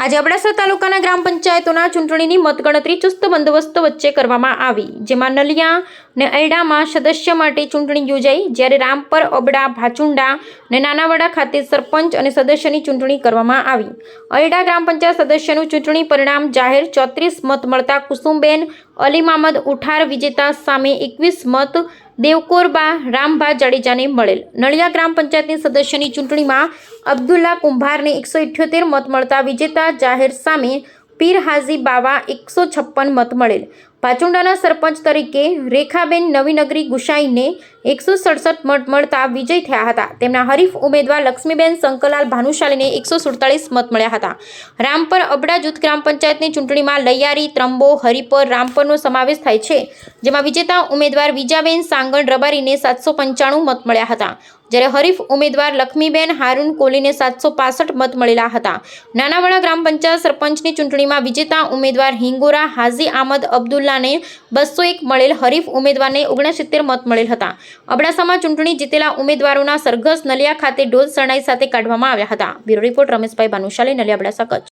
આજે અબડાસા તાલુકાના ગ્રામ પંચાયતોના ચૂંટણીની મતગણતરી ચુસ્ત બંદોબસ્ત વચ્ચે કરવામાં આવી, જેમાં નલિયા ને અયડામાં સદસ્ય માટે ચૂંટણી યોજાઈ, જ્યારે રામપર, અબડા, ભાચુંડા ને નાનાવાડા ખાતે સરપંચ અને સદસ્યની ચૂંટણી કરવામાં આવી। અયડા ગ્રામ પંચાયત સદસ્યનું ચૂંટણી પરિણામ જાહેર। 34 મત મળતા કુસુમબેન અલીમામદ ઉઠાર વિજેતા સામે 21 મત દેવકોરબા રામભા જાડેજાને મળેલ। નલિયા ગ્રામ પંચાયતની સદસ્યની ચૂંટણીમાં અબ્દુલ્લા કુંભારને 178 મત મળતા વિજેતા જાહેર સામે પીર હાજી બાવા 156 મત મળેલ। ભાચુંડાના સરપંચ તરીકે રેખાબેન નવીનગરી ગુસાઈને 167 મત મળતા વિજય થયા હતા। તેમના હરીફ ઉમેદવાર લક્ષ્મીબેન શંકરલાલ ભાનુશાલીને 147 મત મળ્યા હતા। રામપર અબડા જૂથ ગ્રામ પંચાયતની ચૂંટણીમાં લૈયારી, ત્રંબો, હરિપર, રામપરનો સમાવેશ થાય છે, જેમાં વિજેતા ઉમેદવાર વિજાબેન સાંગણ રબારીને 795 મત મળ્યા હતા, જ્યારે હરીફ ઉમેદવાર લક્ષ્મીબેન હારૂન કોલીને 765 મત મળેલા હતા। નાનાવાડા ગ્રામ પંચાયત સરપંચની ચૂંટણીમાં વિજેતા ઉમેદવાર હિંગોરા હાજી આમદ અબ્દુલ્લાને 201 મળેલ, હરીફ ઉમેદવારને 69 મત મળેલ હતા। અબડાસામાં ચૂંટણી જીતેલા ઉમેદવારોના સરઘસ નલિયા ખાતે ઢોલ શરણાઈ સાથે કાઢવામાં આવ્યા હતા। Bureau report Rameshbhai Bhanushali, Naliya, Abdasa, Kutch.